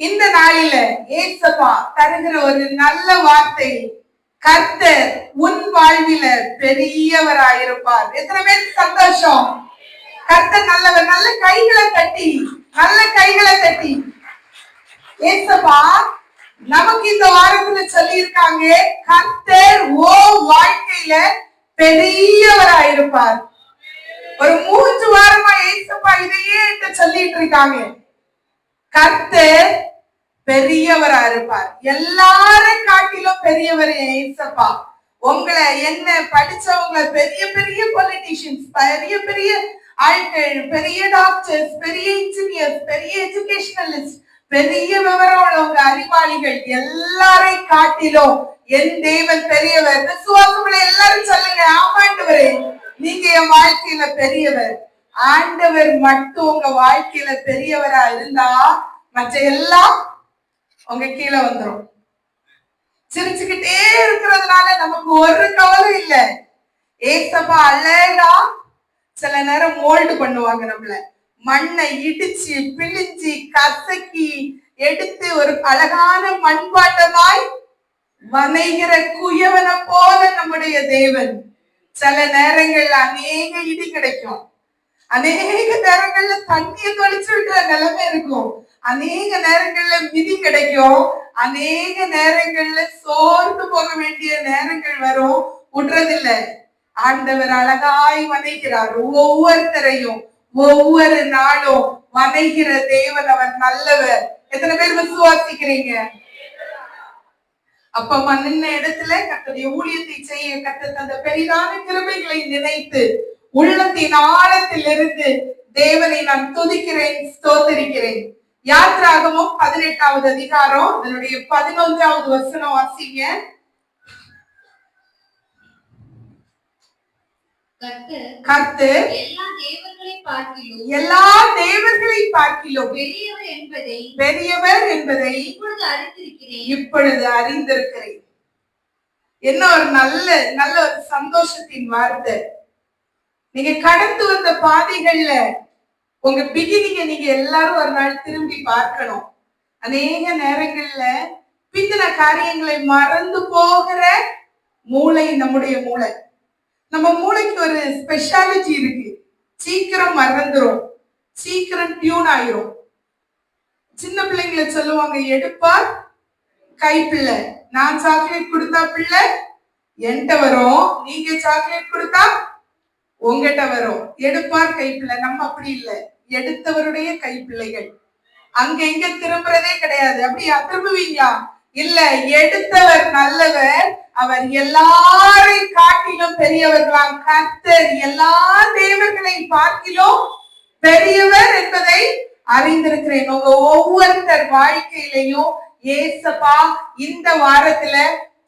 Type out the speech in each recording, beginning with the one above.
இந்த நாளில ஏசப்பா தருகிற ஒரு நல்ல வார்த்தை, கர்த்தர் உன் வாழ்வில பெரியவராயிருப்பார். எத்தனை பேருக்கு சந்தோஷம்? கர்த்தர் நல்லவர். நல்ல கைகளை தட்டி ஏசப்பா நமக்கு இந்த வாரத்துல சொல்லி இருக்காங்க, கர்த்தர் ஓ வாழ்க்கையில பெரியவராயிருப்பார். ஒரு 3 வாரமா ஏசப்பா இதையே சொல்லிட்டு இருக்காங்க. கர்த்தர் பெரியவரா இருப்பார். எல்லாரும் காட்டிலும் பெரியவர் ஏசப்பா. உங்களை என்ன படிச்சவங்களை பெரிய பெரிய பொலிட்டிஷியன்ஸ், பெரிய பெரிய ஆட்கள், பெரிய டாக்டர்ஸ், பெரிய இன்ஜினியர்ஸ், பெரிய எஜுகேஷனலிஸ்ட், பெரிய விவரம் உள்ளவங்க, அறிவாளிகள் எல்லாரை காட்டிலும் என் தேவன் பெரியவர். விசுவாசமுள்ள எல்லாரும் சொல்லுங்க, ஆமாண்டவரே நீங்க என் வாழ்க்கையில பெரியவர். ஆண்டவர் மட்டும் உங்க வாழ்க்கையில பெரியவரா இருந்தா மற்ற எல்லாம் உங்க கீழே வந்துடும். சிரிச்சுக்கிட்டே இருக்கிறதுனால நமக்கு ஒரு கவலை இல்ல. ஏசப்பா அழகா சில நேரம் மோல்டு பண்ணுவாங்க. நம்மள மண்ணை இடிச்சு பிழிஞ்சு கசக்கி எடுத்து ஒரு அழகான மண்பாட்டமாய் வனைகிற குயவனை போல நம்முடைய தேவன். சில நேரங்கள்ல அநேக இடி கிடைக்கும், அநேக நேரங்கள்ல தண்ணியை தொளிச்சு விட்டுற நிலைமை இருக்கும், அநேக நேரங்கள்ல மிதி கிடைக்கும், அநேக நேரங்கள்ல சோர்ந்து போக வேண்டிய நேரங்கள் வரும். விடுறதில்லை. ஆண்டவர் அழகாய் வனைகிறார். ஒவ்வொருத்தரையும் ஒவ்வொரு நாளும் வனைகிற தேவன். அவர் நல்லவர். எத்தனை பேர் விசுவாசிக்கிறீங்க? அப்ப மன்ன இடத்துல கர்த்தருடைய ஊழியத்தை செய்ய கர்த்தர் தந்த பெரிதான கிருபைகளை நினைத்து உள்ளத்தின் ஆழத்தில் இருந்து தேவனை நான் துதிக்கிறேன், ஸ்தோத்திரிக்கிறேன். யாத்ராகமம் 18வது அதிகாரம் அதனுடைய 11வது வசனம் வாசிங்க. கர்த்தர் எல்லா தேவர்களை பார்க்கிலும் பெரியவர் என்பதை இப்பொழுது அறிந்திருக்கிறேன். என்ன ஒரு நல்ல ஒரு சந்தோஷத்தின் வார்த்தை. நீங்க கடந்து வந்த பாதைகள்ல உங்க பிகினிங்க நீங்க எல்லாரும் ஒரு நாள் திரும்பி பார்க்கணும். அநேக நேரங்கள்ல பிந்தின காரியங்களை மறந்து போகிற மூளை நம்முடைய மூளை. நம்ம மூளைக்கு ஒரு ஸ்பெஷாலிட்டி இருக்கு. சீக்கிரம் மறந்துரும், சீக்கிரம் டியூன் ஆயிரும். சின்ன பிள்ளைங்களை சொல்லுவாங்க, எடுப்பார் கைப்பிள்ளை. நான் சாக்லேட் கொடுத்தா பிள்ளை என்கிட்ட வரும், நீங்க சாக்லேட் கொடுத்தா உங்ககிட்ட வரும். எடுப்பார் கைப்பிள்ளை. நம்ம அப்படி இல்லை, எடுத்தவருடைய கைப்பிள்ளைகள். அங்க எங்க திரும்புறதே கிடையாது. அப்படியா? திரும்புவீங்களா? இல்ல, எடுத்தவர் நல்லவர், அவர் எல்லாரை காட்டிலும் பெரியவர்களாம். கர்த்தர் எல்லா தேவர்களை பார்க்கிலும் பெரியவர் என்பதை அறிந்திருக்கிறேன். உங்க ஒவ்வொருத்தர் வாழ்க்கையிலையும் ஏசப்பா இந்த வாரத்துல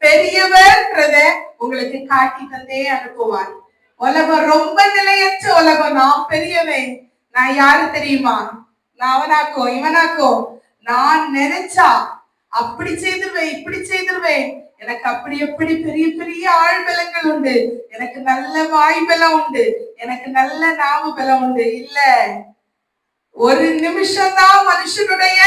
பெரியவர்ன்றத உங்களுக்கு காட்டி தந்தே அனுப்புவார். உலகம் ரொம்ப நிலையற்ற உலகம். நான் பெரியவன், நான் யாரு தெரியுமா? நான் அவனாக்கோ இவனாக்கோ, நான் நினைச்சா அப்படி செய்திருவேன், இப்படி செய்திருவேன், எனக்கு அப்படி எப்படி பெரிய பெரிய ஆள் பலங்கள் உண்டு, எனக்கு நல்ல வாய் பலம் உண்டு, எனக்கு நல்ல நாம பலம் உண்டு. இல்ல, ஒரு நிமிஷம் தான் மனுஷனுடைய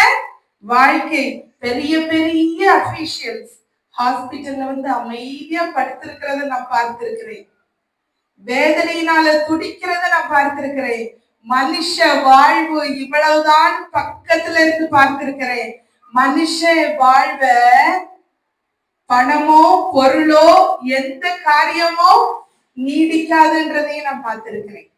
வாழ்க்கை. பெரிய பெரிய அபிஷியல்ஸ் ஹாஸ்பிட்டல்ல வந்து அமைதியா படுத்திருக்கிறத நான் பார்த்திருக்கிறேன். வேதனையினால துடிக்கிறத நான் பார்த்திருக்கிறேன். மனுஷ வாழ்வு இவ்வளவுதான் பக்கத்துல இருந்து பார்த்திருக்கிறேன். மனுஷ வாழ்வ பணமோ பொருளோ எந்த காரியமோ நீடிக்காதுன்றதையும் நான் பார்த்திருக்கிறேன்.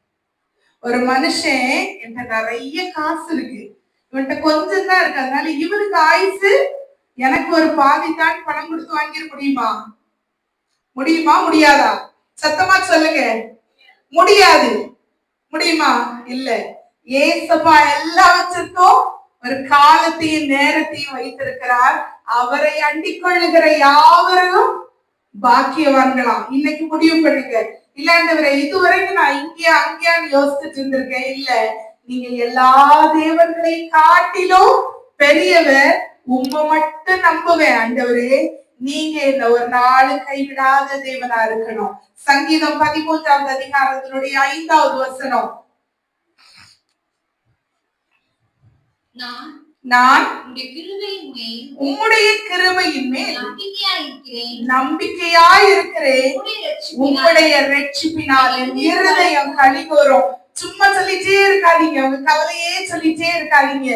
ஒரு மனுஷன் என்கிட்ட நிறைய காசு இருக்கு, இவன்கிட்ட கொஞ்சம் தான் இருக்கு, அதனால இவனுக்கு ஆயுசு எனக்கு ஒரு பாதித்தான் பணம் கொடுத்து வாங்கிட முடியுமா? முடியுமா? முடியாதா? சத்தமா சொல்லுங்க. முடியாது. முடியுமா? இல்ல. ஏசப்பா எல்லாவற்றுக்கும் ஒரு காலத்தையும் நேரத்தையும் வைத்திருக்கிறார். அவரை அண்டிக் கொள்ளுகிற யாவரும் பாக்கியவான்களாம். இன்னைக்கு முடிவு பண்ணுங்க. இல்லாண்டவரை இதுவரைக்கும் நான் இங்கேயா அங்கேயான்னு யோசிச்சுட்டு இருந்திருக்கேன். இல்ல, நீங்க எல்லா தேவர்களை காட்டிலும் பெரியவர். உண்மை மட்டும் நம்புவேன். ஆண்டவரே, நீங்க என்ன ஒரு நாள் கைவிடாத தேவனா இருக்கணும். சங்கீதம் 13வது அதிகாரத்தினுடைய 5வது வசனம். நான் உம்முடைய கிருபையின் மேல் நம்பிக்கையாய் இருக்கிறேன். உம்முடைய ரட்சிப்பினால் என் இருதயம் களிகூரும். சும்மா சொல்லிட்டே இருக்காதீங்க, உங்க கவலையே சொல்லிட்டே இருக்காதீங்க.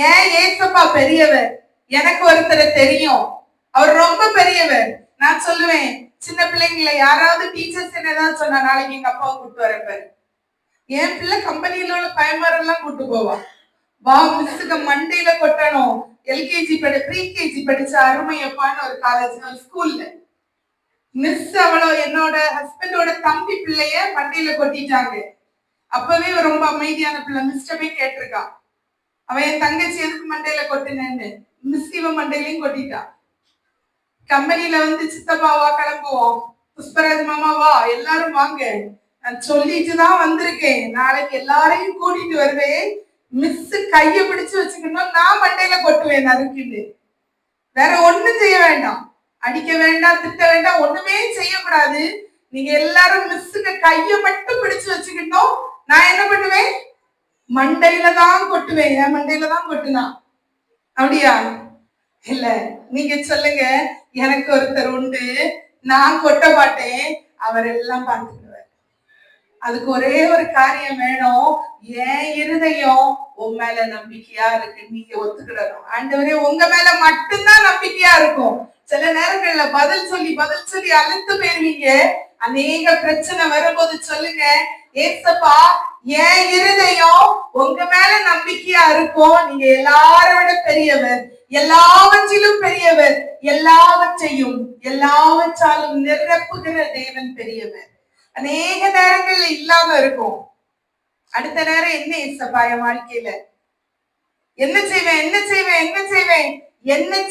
ஏன் ஏசப்பா பெரியவர், எனக்கு ஒருத்தரை தெரியும், அவர் ரொம்ப பெரியவர். நான் சொல்லுவேன், சின்ன பிள்ளைங்களை யாராவது டீச்சர்ஸ் என்னதான் சொன்னா, நாளைக்கு எங்க அப்பாவை கூட்டு வரப்பாரு. என் பிள்ளை கம்பெனியில உள்ள பயன்பாரெல்லாம் கூட்டு போவான். வா மிஸ்ஸுக்கு மண்டையில கொட்டணும். எல்கேஜி ப்ரீகேஜி படிச்ச அருமையப்பான்னு ஒரு காலேஜ், ஒரு ஸ்கூல்ல மிஸ் அவளோ என்னோட ஹஸ்பண்டோட தம்பி பிள்ளைய மண்டையில கொட்டிட்டாங்க. அப்பவே ரொம்ப அமைதியான பிள்ளை மிஸ்டமே கேட்டிருக்கா, அவன் என் தங்கச்சி எதுக்கு மண்டையில கொட்டினேன்னு. மிஸ் இவன் மண்டையிலையும் கொட்டிட்டா. கம்பெனில வந்து சித்தப்பாவா கிளம்புவோம், புஷ்பராஜ் மாமாவா எல்லாரும் வாங்க, நான் சொல்லிட்டுதான் வந்திருக்கேன், நாளைக்கு எல்லாரையும் கூட்டிட்டு வருவேன், மிஸ் கைய பிடிச்சு வச்சுக்கணும், நான் மண்டையில கொட்டுவேன் அதுக்குன்னு. வேற ஒண்ணும் செய்ய வேண்டாம், அடிக்க வேண்டாம், திட்ட வேண்டாம், ஒண்ணுமே செய்யக்கூடாது. நீங்க எல்லாரும் மிஸ்ஸுக்கு கைய மட்டும் பிடிச்சு வச்சுக்கணும், நான் என்ன பண்ணுவேன், மண்டையில தான் கொட்டுவேன். என் மண்டையில தான் கொட்டுனா. அப்படியா? இல்ல, நீங்க சொல்லுங்க, எனக்கு ஒருத்தர் உண்டு, நான் கொட்ட மாட்டேன், அவர் எல்லாம் பார்த்துக்குவார். அதுக்கு ஒரே ஒரு காரியம் வேணும், என் இருதயம் உன் மேல நம்பிக்கையா இருக்கு, நீங்க ஒத்துக்கிடணும். ஆண்டவரே உங்க மேல மட்டும்தான் நம்பிக்கையா இருக்கும். சில நேரங்கள்ல பதில் சொல்லி அழுத்து போயிருவீங்க. அநேக பிரச்சனை வரும்போது சொல்லுங்க, ஏசப்பா என் இருதயம் உங்க மேல நம்பிக்கையா இருக்கும், நீங்க எல்லாரும் விட பெரியவர், எல்லாவற்றிலும் பெரியவர், எல்லாவற்றாலும் நிரப்புகிற தேவன் பெரியவர். அநேக நேரங்கள்ல இல்லாம இருக்கும். அடுத்த நேரம் என்ன ஏசப்பா என் வாழ்க்கையில என்ன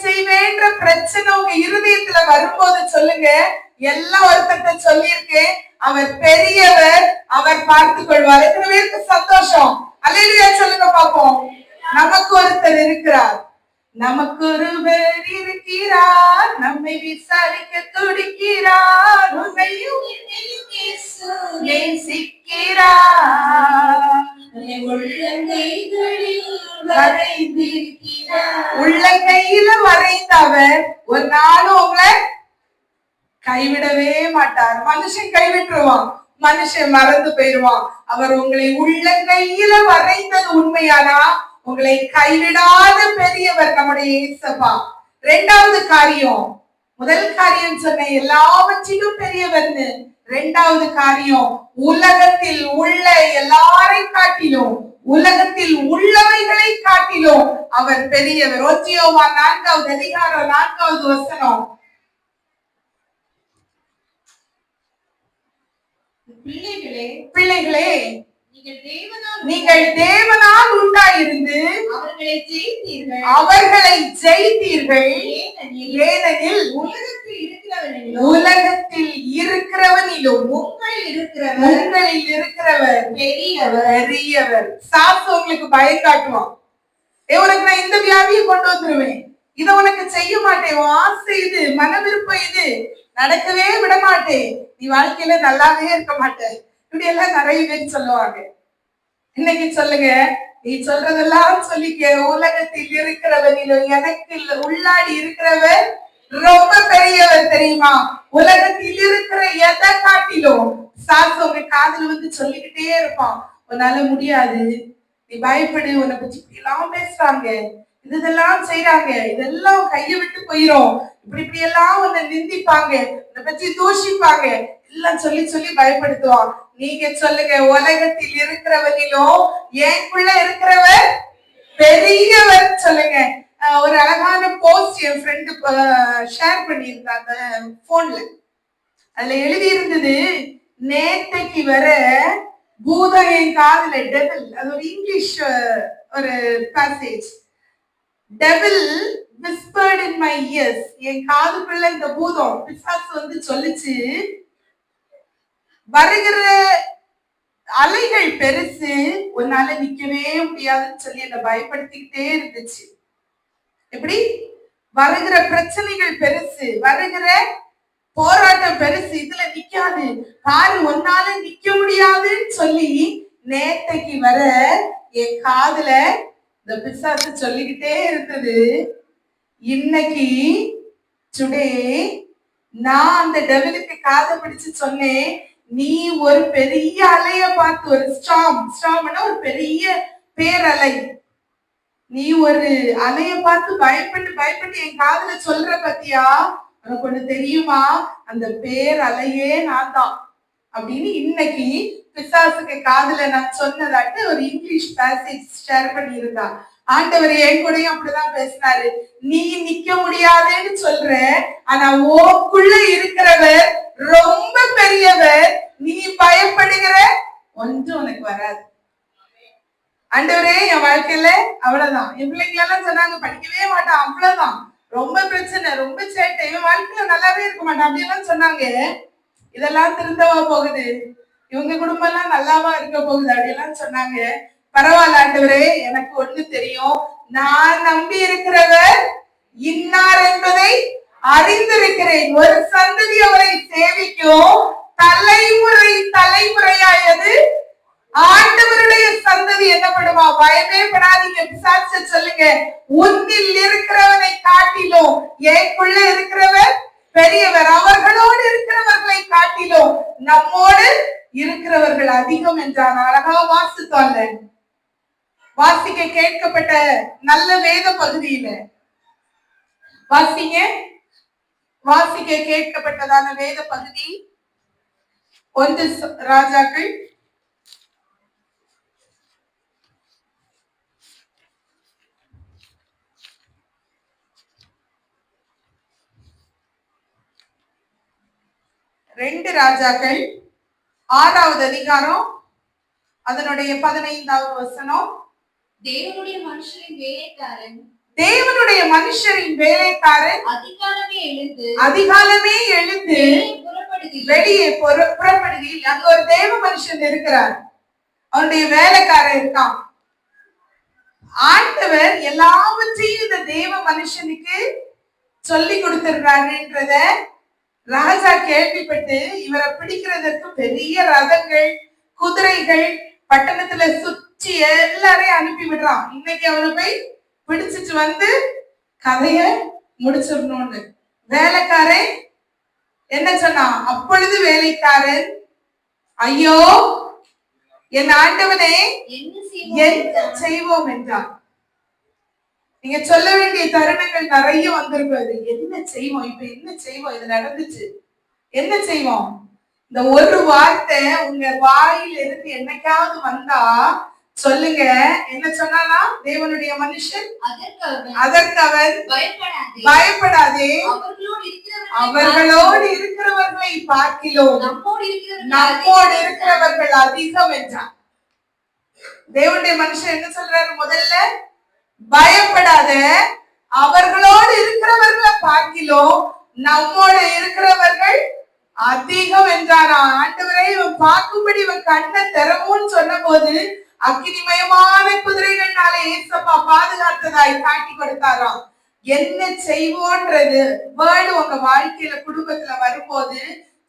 செய்வேன்ற பிரச்சனை உங்க இருதயத்துல வரும்போது சொல்லுங்க, எல்லாம் ஒருத்தட்ட சொல்லியிருக்கேன், அவர் பெரியவர், அவர் பார்த்துக் கொள்வார். எத்தனை பேருக்கு சந்தோஷம்? அல்லேலூயா சொல்லுங்க பாப்போம். நமக்கு ஒருத்தர் இருக்கிறார், நமக்கு ஒருவர் இருக்கிறார், நம்மை விசாரிக்க துடிக்கிறார், உண்மையும் நேசிக்கிறார், உள்ளங்கையில வரைந்தவர் ஒரு நாளும் உங்களை கைவிடவே மாட்டார். மனுஷன் கைவிட்டுருவான், மனுஷன் மறந்து போயிடுவான். அவர் உங்களை உள்ளங்கையில வரைந்தது உண்மையானா உங்களை கைவிடாத பெரியவர் நம்முடைய ஏசப்பா. இரண்டாவது காரியம், முதல் காரியம் சொன்ன எல்லாவற்றிலும் பெரியவர்னு. இரண்டாவது காரியம், உலகத்தில் உள்ள எல்லாரை காட்டிலும், உலகத்தில் உள்ளவைகளை காட்டிலும் அவர் பெரியவர். 1 யோவான் 4வது அதிகாரம் 4வது வசனம். பிள்ளைகளே, நீங்கள் தேவனால் உண்டாயிருந்து அவர்களை ஜெயித்தீர்கள், ஏனெனில் உலகத்தில் இருக்கிறவனிலும் உங்களில் இருக்கிறவர் பெரியவர். சாசு உங்களுக்கு பயம் காட்டுவான், உனக்கு நான் இந்த வியாதியை கொண்டு வந்துருவேன், இதை உனக்கு செய்ய மாட்டேன், ஆசை இது, மன விருப்பம் இது, நடக்கவே விட மாட்டேன், நீ வாழ்க்கையில நல்லாவே இருக்க மாட்டேன், இப்படி எல்லாம் நிறைய பேர் சொல்லுவாங்க. இன்னைக்கு சொல்லுங்க, நீ சொல்றதெல்லாம் சொல்லிக்க, உலகத்தில் இருக்கிறவனிலும் எனக்கு உள்ளாடி இருக்கிறவர் ரொம்ப பெரியவர் தெரியுமா? உலகத்தில் இருக்கிற எதை காட்டிலும் சாசு உங்க காதுல வந்து சொல்லிக்கிட்டே இருப்பான், உன்னால முடியாது, நீ பயப்படு, உன்னை பத்தி இப்படி எல்லாம் பேசுறாங்க, இதெல்லாம் செய்யறாங்க, இதெல்லாம் கைய விட்டு போயிரும், இப்படி எல்லாம் உன்னை நிந்திப்பாங்க, உன்னை பத்தி தூஷிப்பாங்க, எல்லாம் சொல்லி பயப்படுத்துவான். நீங்க சொல்லுங்க, உலகத்தில் இருக்கிறவனிலும் எனக்குள்ள இருக்கிறவர் பெரியவர். சொல்லுங்க. ஒரு அழகான போஸ்ட் என் ஃப்ரெண்டு ஷேர் பண்ணியிருந்தாங்க போன்ல. அதுல எழுதி இருந்தது, நேத்தைக்கு வர பூதம் என் காதுல, டெவில், அது ஒரு இங்கிலீஷ் ஒரு passage, devil whispered in my ears, என் காதுக்குள்ள இந்த பூதம் பிசாசு வந்து சொல்லிச்சு, வருகிற அலைகள் பெருசு, உன்னால நிக்கவே முடியாதுன்னு சொல்லி என்ன பயப்படுத்திக்கிட்டே இருந்துச்சு. எப்படி? வருகிற பிரச்சனைகள் பெருசு, வருகிற போராட்டம் பெருசு, இதுல நிக்காது பாரு, உன்னால நிக்க முடியாதுன்னு சொல்லி நேத்தைக்கு வர என் காதுல இந்த பிசாசு சொல்லிக்கிட்டே இருந்தது. இன்னைக்கு டுடே நான் அந்த டெவிலுக்கு காதை பிடிச்சு சொன்னேன், நீ ஒரு பெரிய அலைய பார்த்து, ஒரு ஸ்டார்ம்னா ஒரு பெரிய பேரலை, நீ ஒரு அலைய பார்த்து பயப்பட்டு என் காதுல சொல்ற பத்தியா, உனக்கு ஒண்ணு தெரியுமா, அந்த பேர் அலையே நான் தான் அப்படின்னு இன்னைக்கு பிசாசுக்கு காதுல நான் சொன்னதாட்டு ஒரு இங்கிலீஷ் பேசேஜ் ஷேர் பண்ணி இருந்தா. ஆண்டவர் என் கூடயும் அப்படிதான் பேசினாரு. நீ நிக்க முடியாதுன்னு சொல்ற, ஆனா ஓக்குள்ள இருக்கிறவர் ரொம்ப பெரியவர், நீ பயப்படுகிற ஒன்று உனக்கு வராது. ஆண்டவரே என் வாழ்க்கையில அவ்வளவுதான். என் பிள்ளைங்க எல்லாம் சொன்னாங்க படிக்கவே மாட்டான், அவ்வளவுதான், ரொம்ப பிரச்சனை, ரொம்ப சேட்டை, இவன் வாழ்க்கையில நல்லாவே இருக்க மாட்டான் அப்படியெல்லாம் சொன்னாங்க. இதெல்லாம் திருந்தவா போகுது, இவங்க குடும்பம் எல்லாம் நல்லாவா இருக்க போகுது அப்படியெல்லாம் சொன்னாங்க. பரவாயில்ல ஆண்டவரே, எனக்கு ஒண்ணு தெரியும், நான் நம்பி இருக்கிறவர் இன்னார் என்பதை அறிந்திருக்கிறேன். ஒரு சந்ததி அவரை சேவிக்கும், தலைமுறை தலைமுறையாயது ஆண்டவருடைய சந்ததி என்னப்படுமா? பயமே படாதீங்க. பிசாசு சொல்லுங்க, உன்னில் இருக்கிறவனை காட்டிலும் எனக்குள்ள இருக்கிறவர் பெரியவர், அவர்களோடு இருக்கிறவர்களை காட்டிலும் நம்மோடு இருக்கிறவர்கள் அதிகம் என்றான். அழகா வாசித்தோம்ல, வாசிக்க கேட்கப்பட்ட நல்ல வேத பகுதியில வாசிக்க கேட்கப்பட்டதான வேத பகுதி 1 ராஜாக்கள் 2 ராஜாக்கள் 6வது அதிகாரம் அதனுடைய 15வது வசனம். தேவனுடைய மனுஷரின் வேலைக்காரன் அதிகாலமே எழுந்து வெளியே புறப்படுகையில் அங்க ஒரு தேவ மனுஷன் இருக்கிறார், அவனுடைய வேலைக்காரன் இருக்கான். ஆண்டவர் எல்லாவற்றையும் இந்த தேவ மனுஷனுக்கு சொல்லி கொடுத்திருக்கிறாருன்றத ராஜா கேள்விப்பட்டு இவரை பிடிக்கிறதற்கு பெரிய ரதங்கள், குதிரைகள் பட்டணத்துல சுற்றி எல்லாரையும் அனுப்பி விடுறான். இன்னைக்கு அவனை போய் பிடிச்சிட்டு வந்து கதைய முடிச்சிடணும்னு. வேலைக்காரன் என்ன சொன்னான்? அப்பொழுது வேலைக்காரன், ஐயோ என் ஆண்டவனே என்ன செய்வோம் என்றான். நீங்க சொல்ல வேண்டிய தருணங்கள் நிறைய வந்திருக்காது. என்ன செய்வோம், இப்ப என்ன செய்வோம், இது நடந்துச்சு, என்ன செய்வோம்? இந்த ஒரு வார்த்தை உங்க வாயில இருந்து என்னைக்காவது வந்தா சொல்லுங்க, என்ன சொன்னானா தேவனுடைய மனுஷன்? அதற்கு அவன் பயப்படாதே, அவர்களோடு இருக்கிறவர்களை பார்க்கிலும் நம்மோடு இருக்கிறவர்கள் அதிகம் என்றான். தேவனுடைய மனுஷன் என்ன சொல்றாரு? முதல்ல பயப்படாத, அவர்களோடு இருக்கிறவர்களை பார்க்கிலும் நம்மோடு இருக்கிறவர்கள் அதிகம் என்றாரா. ஆண்டவரே, இவன் பார்க்கும்படி இவன் கண்ணை திறவுன்னு சொன்ன போது அக்கினிமயமான குதிரைகள்னால ஏசப்பா பாதுகாத்ததாய் காட்டி கொடுத்தாராம். என்ன செய்வோன்றது வேர்டு உங்க வாழ்க்கையில குடும்பத்துல வரும்போது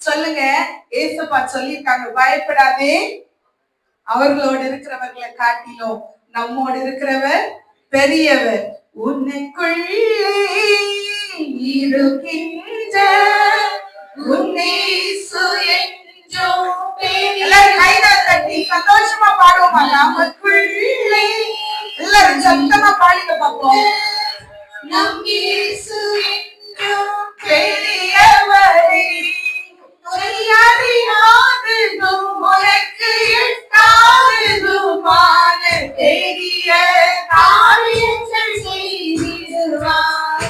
சொல்லுங்க, ஏசப்பா சொல்லியிருக்காங்க, பயப்படாதே, அவர்களோடு இருக்கிறவர்களை காட்டிலும் நம்மோடு இருக்கிறவர் பெரியவர். உன்னுக்குள்ளே இருக்கின்ற சந்தோஷமா பாடுவோமா? நமக்குள்ளே எல்லாரும் சத்தமா பாடிக்க பார்ப்போம். நம் இயேசு என்றும் பெரியவரே, அறியாததும் உனக்கு எட்டாததுமான பெரிய காரியங்கள் செய்திடுவார்.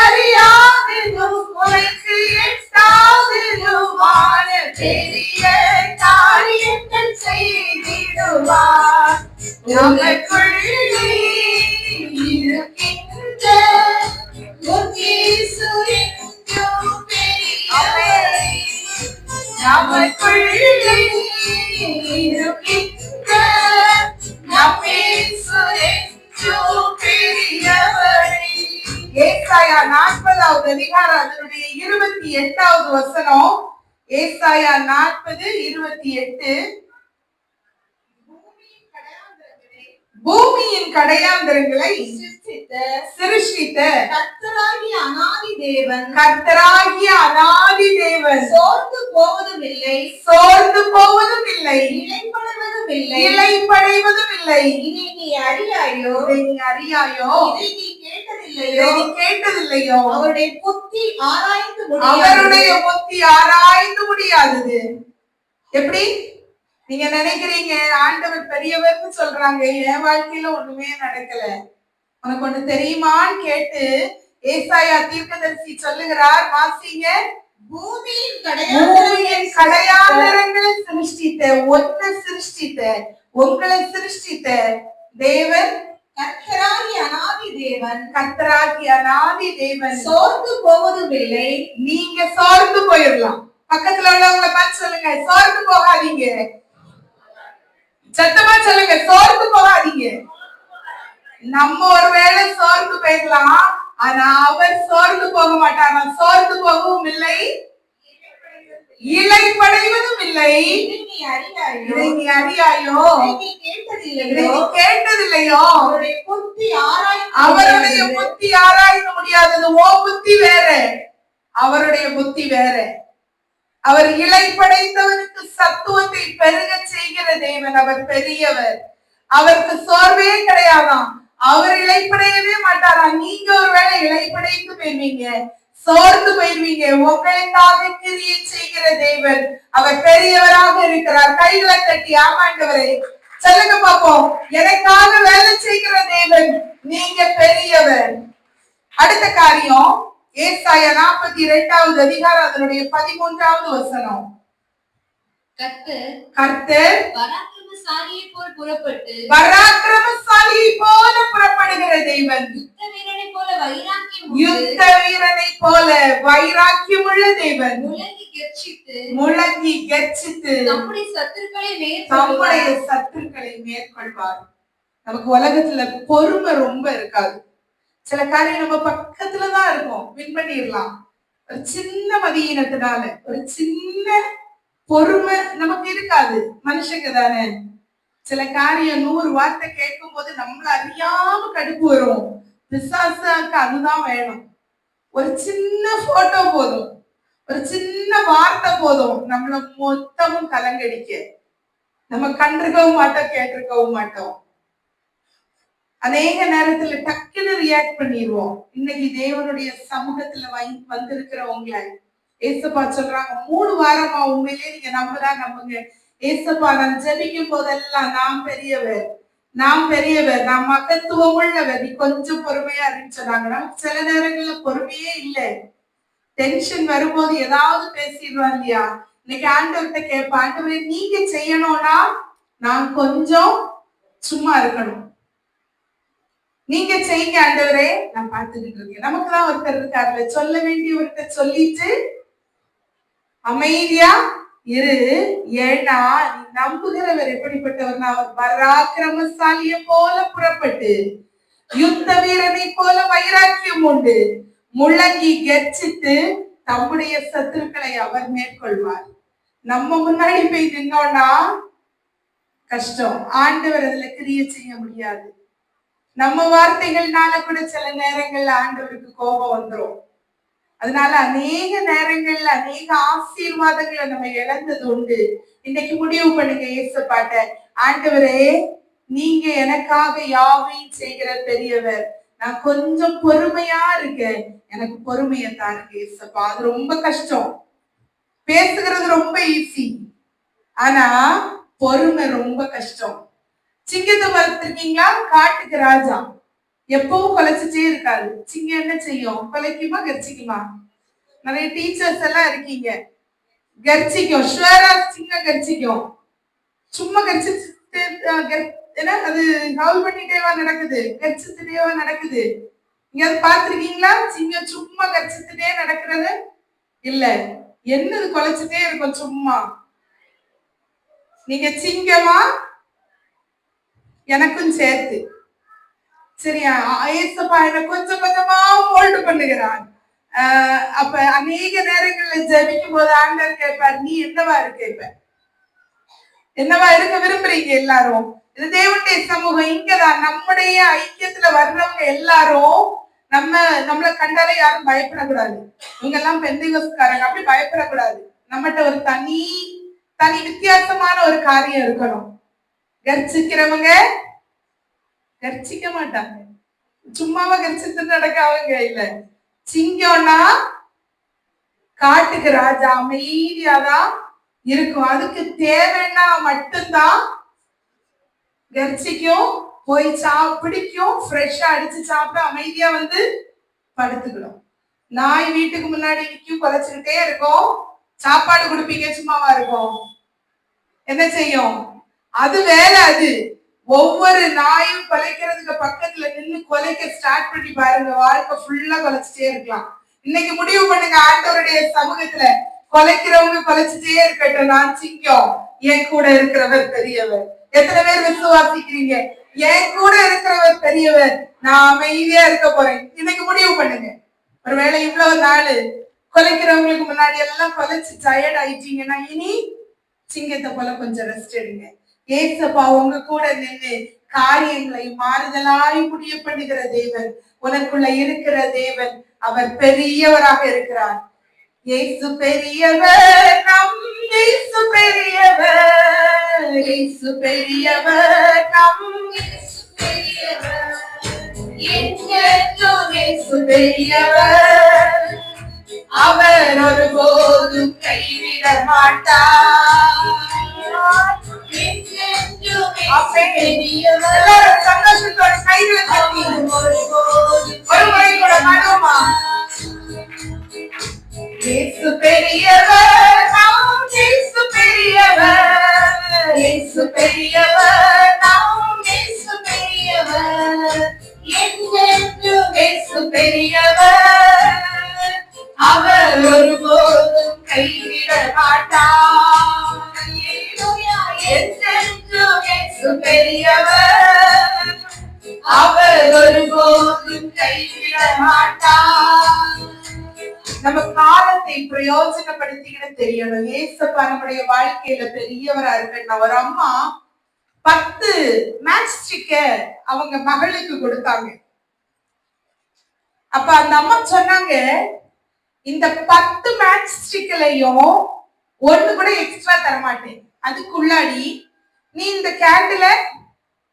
அறியாததும் உனக்கு எட்டாததுமான பெரிய காரியங்கள் செய்திடுவார். நமக்குள்ளே இருக்கின்ற இயேசு என்றும் பெரியவரே, நமக்குள்ளே இருக்கின்ற இயேசு என்றும் பெரியவரே. ஏசாயா 40வது அதிகாரம் அதனுடைய 28வது வசனம். ஏசாயா 40:28. பூமியின் பூமியின் கடையாந்தரங்களை சிருஷ்டித்த கர்த்தராகிய அநாதி தேவன் கர்த்தராகிய அநாதி தேவன் சோர்ந்து போவதும் இல்லை, சோர்ந்து போவதும் இல்லை, இளைப்படைவதும் இல்லை. இளைப்படைவதும் இல்லை. இதை நீ அறியாயோ? இதை நீ அறியாயோ? இதை நீ கேட்டதில்லையோ? இதை நீ கேட்டதில்லையோ? அவருடைய புத்தி ஆராய்ந்து அவருடைய புத்தி ஆராய்ந்து முடியாதது. எப்படி நீங்க நினைக்கிறீங்க ஆண்டவர் பெரியவர்னு சொல்றாங்க, என் வாழ்க்கையில ஒண்ணுமே நடக்கல, உனக்கு ஒண்ணு தெரியுமான்னு கேட்டு ஏசாயா தீர்க்கதரிசி சொல்லுகிறார். வாசிங்க. பூமியின் கடையாந்தரங்களை சிருஷ்டித்த, ஒன்றை சிருஷ்டித்த, உங்களை சிருஷ்டித்த தேவன் கர்த்தராகிய அநாதி தேவன், கர்த்தராகிய அநாதி தேவன் சோர்ந்து போவதும் இல்லை. நீங்க சோர்ந்து போயிடலாம். பக்கத்துல உள்ளவங்களை பார்த்து சொல்லுங்க, சோர்ந்து போகாதீங்க. சத்தமா சொல்லுங்க, சோர்ந்து போகாதீங்க. நம்ம ஒருவேளை சோர்ந்து போயிடலாம், ஆனா அவர் சோர்ந்து போக மாட்டார். சோர்ந்து போகவும் இல்லை, இளைப்படைவதும் இல்லை. இதை நீ அறியாயோ? இதை நீ அறியாயோ? இதை நீ கேட்டதில்லையோ? அவருடைய புத்தி அவருடைய புத்தி ஆராய்ந்து முடியாதது. ஓ புத்தி வேற, அவருடைய புத்தி வேற. அவர் இளைப்படைந்தவனுக்கு சத்துவத்தை பெருக செய்கிற தேவன். அவர் பெரியவர், அவருக்கு சோர்வே கிடையாதாம். அவர் இளைப்படையவே மாட்டாராம். நீங்க ஒருவேளை இளைப்படைந்து போயிருவீங்க, சோர்ந்து போயிருவீங்க. உங்களுக்காக கிரியை செய்கிற தேவன், அவர் பெரியவராக இருக்கிறார். கைகளை தட்டி ஆமாண்டவரே சொல்லுங்க பாப்போம், எனக்காக வேலை செய்கிற தேவன், நீங்க பெரியவர். அடுத்த காரியம் ஏசாயா 42வது அதிகாரம் அதனுடைய 13வது வசனம். கர்த்தர் பராக்கிரமசாலியை போல் புறப்பட்டு, பராக்கிரமசாலியை போல புறப்படுகிற தேவன், யுத்த வீரனை போல வைராக்கியம் யுத்த வீரனை போல வைராக்கியமுள்ள தேவன், முழங்கி கர்ச்சித்து நம்முடைய சத்துருக்களை மேற்கொள்வார். நமக்கு உலகத்துல பொறுமை ரொம்ப இருக்காது. சில காரியம் நம்ம பக்கத்துலதான் இருக்கும், வின் பண்ணிடலாம். ஒரு சின்ன மதியினத்தினால, ஒரு சின்ன பொறுமை நமக்கு இருக்காது. மனுஷங்க தானே. சில காரியம் 100 வார்த்தை கேட்கும் போது நம்மள அறியாம கடுப்பு வரும். பிசாசுக்கு அதுதான் வேணும். ஒரு சின்ன போட்டோ போதும், ஒரு சின்ன வார்த்தை போதும், நம்மள மொத்தமும் கலங்கடிக்க. நம்ம கண்டிருக்கவும் மாட்டோம், கேட்டிருக்கவும் மாட்டோம். அநேக நேரத்துல டக்குன்னு ரியாக்ட் பண்ணிடுவோம். இன்னைக்கு தேவனுடைய சமூகத்துல வந்திருக்கிற உங்களை ஏசப்பா சொல்றாங்க, 3 வாரமா உண்மையிலே நீங்க நம்புங்க. ஏசப்பா நான் ஜெபிக்கும் போதெல்லாம் நாம் பெரியவர், நாம் மகத்துவம் உள்ளவர், நீ கொஞ்சம் பொறுமையா இருந்து சொன்னாங்க. நமக்கு சில நேரங்கள்ல பொறுமையே இல்லை. டென்ஷன் வரும்போது ஏதாவது பேசிடுவா இல்லையா? இன்னைக்கு ஆண்டவர்கிட்ட கேட்ப, ஆண்டவரே நீங்க செய்யணும்னா நான் கொஞ்சம் சும்மா இருக்கணும், நீங்க செய்யுங்க ஆண்டவரே, நான் பார்த்துக்கிட்டு இருக்கேன். நமக்குதான் ஒருத்தர் இருக்காருல, சொல்ல வேண்டியவர்கிட்ட சொல்லிட்டு அமைதியா இரு. ஏன்னா நீ நம்புகிறவர் எப்படிப்பட்டவர்னா, அவர் பராக்கிரமசாலிய போல புறப்பட்டு யுத்த வீரனை போல வைராக்கியம் உண்டு, முழங்கி கர்ச்சித்து தம்முடைய சத்துருக்களை அவர் மேற்கொள்வார். நம்ம முன்னாடி போய் நின்னோம்னா கஷ்டம். ஆண்டவர் அதுல கிரியை செய்ய முடியாது. நம்ம வார்த்தைகள்னால கூட சில நேரங்கள்ல ஆண்டவருக்கு கோபம் வந்துரும். அதனால அநேக நேரங்கள்ல அநேக ஆசீர்வாதங்களை நம்ம இழந்தது உண்டு. இன்னைக்கு முடிவு பண்ணுங்க ஏசப்பாட்ட, ஆண்டவரே நீங்க எனக்காக யாவையும் செய்கிற பெரியவர், நான் கொஞ்சம் பொறுமையா இருக்கேன், எனக்கு பொறுமையை தாருங்க ஏசப்பா. அது ரொம்ப கஷ்டம். பேசுகிறது ரொம்ப ஈஸி, ஆனா பொறுமை ரொம்ப கஷ்டம். சிங்கத்தை வளர்த்திருக்கீங்களா? காட்டுக்கு ராஜா எப்பவும் கொலைச்சிட்டே இருக்காது. சிங்கம் என்ன செய்யும்? கொலைக்குமா கர்ச்சிக்குமா? நிறைய டீச்சர்ஸ் எல்லாம் இருக்கீங்க, கர்ச்சிக்கும். ஷுவரா சிங்கம் கர்ச்சிக்கும். சும்மா கர்ச்சிட்டு அது ஹவுல் பண்ணிட்டேவா நடக்குது, கர்ச்சிட்டுட்டேவா நடக்குது? நீங்க அதை பார்த்திருக்கீங்களா? சிங்கம் சும்மா கர்ச்சிட்டுட்டே நடக்கிறது இல்ல, என்னது கொலைச்சிட்டே இருக்கும் சும்மா. நீங்க சிங்கமா? எனக்கும் சேர்த்து சரியா? ஏசப்பா என்ன கொஞ்சம் கொஞ்சமா ஹோல்டு பண்ணுகிறான். அப்ப அநேக நேரங்கள்ல ஜெபிக்கும் போது ஆண்டவர் கேட்பார், நீ என்னவா இருக்க? இப்ப என்னவா இருக்க விரும்புறீங்க எல்லாரும்? இது தேவனுடைய சமூகம். இங்கதான் நம்முடைய ஐக்கியத்துல வர்றவங்க எல்லாரும் நம்மள கண்டாலே யாரும் பயப்படக்கூடாது. இவங்க எல்லாம் பெந்தைகோஸ்காரங்க அப்படி பயப்படக்கூடாது. நம்மகிட்ட ஒரு தனி வித்தியாசமான ஒரு காரியம் இருக்கணும். கர்ச்சிக்கிறவங்க கர்ச்சிக்க மாட்டாங்க, சும்மாவா கர்ச்சித்து நடக்காவங்க இல்ல. சிங்கம்னா காட்டுக்கு ராஜா, அமைதியாதான் இருக்கும். அதுக்கு தேவைன்னா மட்டும்தான் கர்ச்சிக்கும், போய் பிடிக்கும், ஃப்ரெஷ்ஷா அடிச்சு சாப்பிட்டு அமைதியா வந்து படுத்துக்கணும். நாய் வீட்டுக்கு முன்னாடி நிக்கும், குலைச்சுக்கிட்டே இருக்கும். சாப்பாடு கொடுப்பீங்க, சும்மாவா இருக்கும்? என்ன செய்யும்? அது வேலை. அது ஒவ்வொரு நாயும் குலைக்கிறதுக்கு பக்கத்துல நின்று குலைக்க ஸ்டார்ட் பண்ணி பாருங்க, வாழ்க்கை ஃபுல்லா குலைச்சிட்டே இருக்கலாம். இன்னைக்கு முடிவு பண்ணுங்க, ஆண்டவருடைய சமூகத்துல குலைக்கிறவங்க குலைச்சிட்டே இருக்கட்டும். நான் சிங்கம், என் கூட இருக்கிறவர் பெரியவர். எத்தனை பேர் விசுவாசிக்கிறீங்க? என் கூட இருக்கிறவர் பெரியவர், நான் அமைதியா இருக்க போறேன். இன்னைக்கு முடிவு பண்ணுங்க. ஒருவேளை இவ்வளவு நாள் குலைக்கிறவங்களுக்கு முன்னாடி எல்லாம் குலைச்சு டயர்ட் ஆயிட்டீங்கன்னா, இனி சிங்கத்தை போல கொஞ்சம் ரெஸ்ட் எடுங்க. ஏசப்பா உங்க கூட நின்று காரியங்களை மாறுதலாய் முடிய பண்ணுகிற தேவன், உனக்குள்ள இருக்கிற தேவன். அவர் பெரியவராக இருக்கிறார். இயேசு பெரியவர், நம் இயேசு பெரியவர். இயேசு பெரியவர், நம் இயேசு பெரியவர். என்றென்றும் இயேசு பெரியவர். அவர் ஒருபோதும் கைவிட மாட்டார். சந்தோஷத்தோட கைகளை தட்டி ஒரு முறை கூட பாடுவோமா? இயேசு பெரியவர், நாம் இயேசு பெரியவர். இயேசு பெரியவர், நாம் இயேசு பெரியவர். என்றென்றும் இயேசு பெரியவர். அவர் ஒருபோதும் கைவிட மாட்டார். என்றென்றும் இயேசு பெரியவர். அவர் ஒருபோதும் கைவிட மாட்டார். நம்ம காலத்தை பிரயோஜனப்படுத்திக்கிட்டு தெரியணும். ஏசப்பா நம்முடைய வாழ்க்கையில பெரியவரா இருக்கணும். ஒரு அம்மா 10 மேட்ச் ஸ்டிக்க அவங்க மகளுக்கு கொடுத்தாங்க. அப்ப அந்த அம்மா சொன்னாங்க, இந்த 10 மேட்ச் ஸ்டிக்லையும் ஒண்ணு கூட எக்ஸ்ட்ரா தரமாட்டேன். அதுக்குள்ளாடி நீ இந்த கேண்டில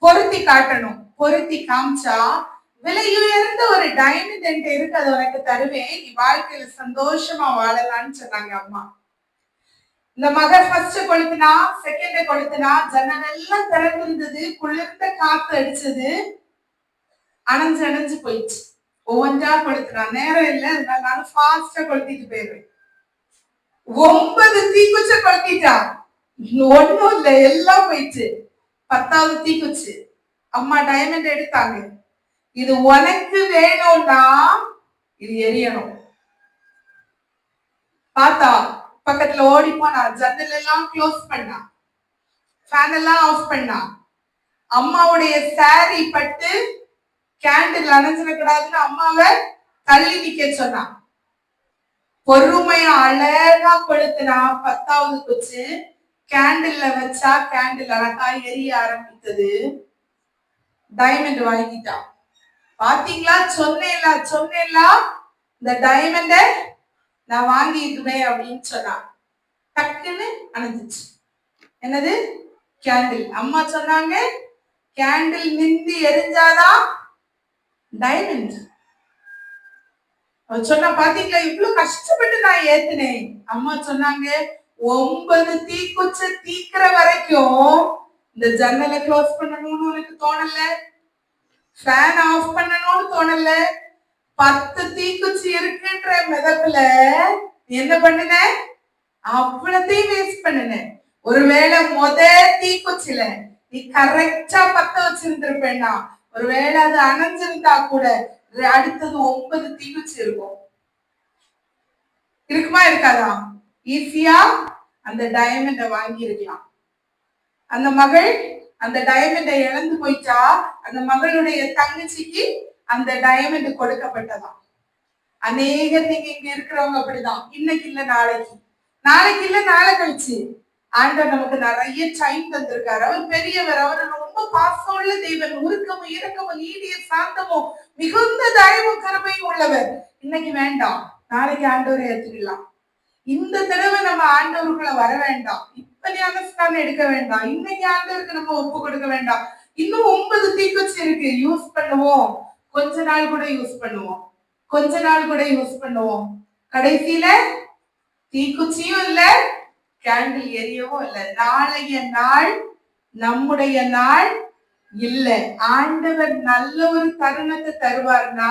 பொருத்தி காட்டணும். பொருத்தி காமிச்சா விலையுயர்ந்த ஒரு டைமண்ட் என்கிட்ட இருக்கு, அது உனக்கு தருவேன். நீ வாழ்க்கையில சந்தோஷமா வாழலாம்னு சொன்னாங்க அம்மா. இந்த மக ஃபர்ஸ்ட் கொளுத்தினா, செகண்ட் கொளுத்தினா, ஜன்னல் எல்லாம் திறந்திருந்தது, குளிர்ந்த காத்து அடிச்சது, அணைஞ்சு போயிடுச்சு. ஒவ்வொன்றா கொளுத்தினா, நேரம் இல்லை, அதனால நானும் ஃபாஸ்டா கொளுத்திட்டு போயிடுவேன். 9 தீக்குச்ச கொளுத்திட்டா, ஒண்ணும் இல்ல, எல்லாம் போயிடுச்சு. 10வது தீக்குச்சு. அம்மா டைமண்ட் எடுத்தாங்க. இது உனக்கு வேணும்னா இது எரியணும். பார்த்தா பக்கத்துல ஓடி போனா, ஜன்னல் எல்லாம் க்ளோஸ் பண்ணா, ஃபேன் எல்லாம் ஆஃப் பண்ணா. அம்மாவுடைய சாரி பட்டு கேண்டில் அணைஞ்சிடக்கூடாதுன்னு அம்மாவை தள்ளி நிக்க சொன்னா. பொறுமையா அழகா கொளுத்துனா 10வது குச்சு. கேண்டில்ல வச்சா கேண்டில் அழகா எரிய ஆரம்பித்தது. டைமண்ட் வாங்கிட்டா. பாத்தீங்களா, சொன்னேன்ல இந்த டைமண்ட நான் வாங்கிக்குவேன் அப்படின்னு சொன்னா. டக்குன்னு அணைஞ்சிச்சு. என்னது? கேண்டில். அம்மா சொன்னாங்க, கேண்டில் நின்று எரிஞ்சாதான் டைமண்ட். சொன்னா, பாத்தீங்களா இவ்வளவு கஷ்டப்பட்டு நான் ஏத்துனேன். அம்மா சொன்னாங்க, 9 தீக்குச்ச தீக்கிற வரைக்கும் இந்த ஜன்னலை க்ளோஸ் பண்ணணும்னு உனக்கு தோணல, ஃபேன் ஆஃப் பண்ணணும்னு தோணல. 10 தீக்குச்சி இருக்குன்ற மிதப்புல என்ன பண்ணுன? அவ்வளத்தையும் வேஸ்ட் பண்ணுன. ஒருவேளை தீக்குச்சில நீ கரெக்டா 10 வச்சிருந்திருப்பேன்னா, ஒருவேளை அது அணைஞ்சிருந்தா கூட அடுத்தது 9 தீக்குச்சி இருக்கும். இருக்குமா இருக்காதா? ஈஸியா அந்த டைமண்ட வாங்கி இருக்கலாம். அந்த மகள் அந்த டைமண்டை இழந்து போயிட்டா. அந்த மகளுடைய தங்கச்சிக்கு அந்த டைமண்ட் கொடுக்கப்பட்டதாம். அநேகர் நீங்க இங்க இருக்கிறவங்க அப்படிதான். இன்னைக்கு இல்ல நாளைக்கு, நாளைக்கு இல்ல நாளை கழிச்சு ஆண்டவர் நமக்கு நிறைய டைம் தந்திருக்காரு. அவர் பெரியவர். அவர் ரொம்ப பாசம் உள்ள தேவன், உருக்கமும் இரக்கமும் நீடிய சாந்தமும் மிகுந்த தயவும் கருமையும் உள்ளவர். இன்னைக்கு வேண்டாம், நாளைக்கு ஆண்டவரை ஏத்துக்கலாம். இந்த தடவை நம்ம ஆண்டவருக்குள்ள வர வேண்டாம், இப்ப ஞானஸ்நானம் எடுக்க வேண்டாம், இன்னைக்கு ஆண்டவருக்கு நம்ம ஒப்பு கொடுக்க வேண்டாம். இன்னும் 9 தீக்குச்சி இருக்கு, யூஸ் பண்ணுவோம். கொஞ்ச நாள் கூட யூஸ் பண்ணுவோம், கொஞ்ச நாள் கூட யூஸ் பண்ணுவோம். கடைசியில தீக்குச்சியும் இல்ல, கேண்டில் எரியவும் இல்ல. நாளைய நாள் நம்முடைய நாள் இல்ல. ஆண்டவர் நல்ல ஒரு தருணத்தை தருவார்னா,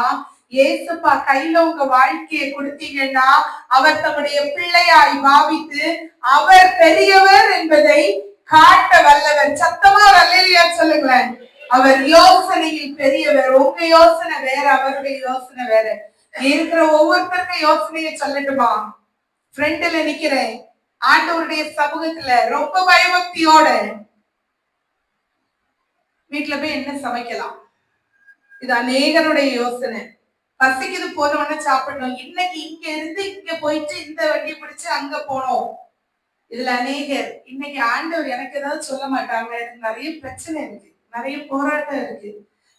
ஏசப்பா கையில உங்க வாழ்க்கையை கொடுத்தீங்கன்னா அவர் தம்முடைய பிள்ளையாய் பாவித்து அவர் பெரியவர் என்பதை காட்ட வல்லவர். சத்தமா அல்லேலூயா சொல்லுங்களேன். அவர் யோசனையில் பெரியவர். உங்க யோசனை வேற, அவருடைய யோசனை வேற. இருக்கிற ஒவ்வொருத்தருக்கும் யோசனையை சொல்லட்டுமா? ஃப்ரெண்ட்ல நிக்கிறேன், ஆண்டவருடைய சமூகத்துல ரொம்ப பயபக்தியோட வீட்டுல போய் என்ன சமைக்கலாம், இது அநேகருடைய யோசனை. பசிக்குது, போன உடனே சாப்பிடணும், இன்னைக்கு இங்க இருந்து இங்க போயிட்டு இந்த வண்டி பிடிச்சு அங்க போனோம். இதுல அநேகர் இன்னைக்கு ஆண்டவர் எனக்கு ஏதாவது சொல்ல மாட்டாங்க, எனக்கு நிறைய பிரச்சனை இருக்கு, நிறைய போராட்டம் இருக்கு,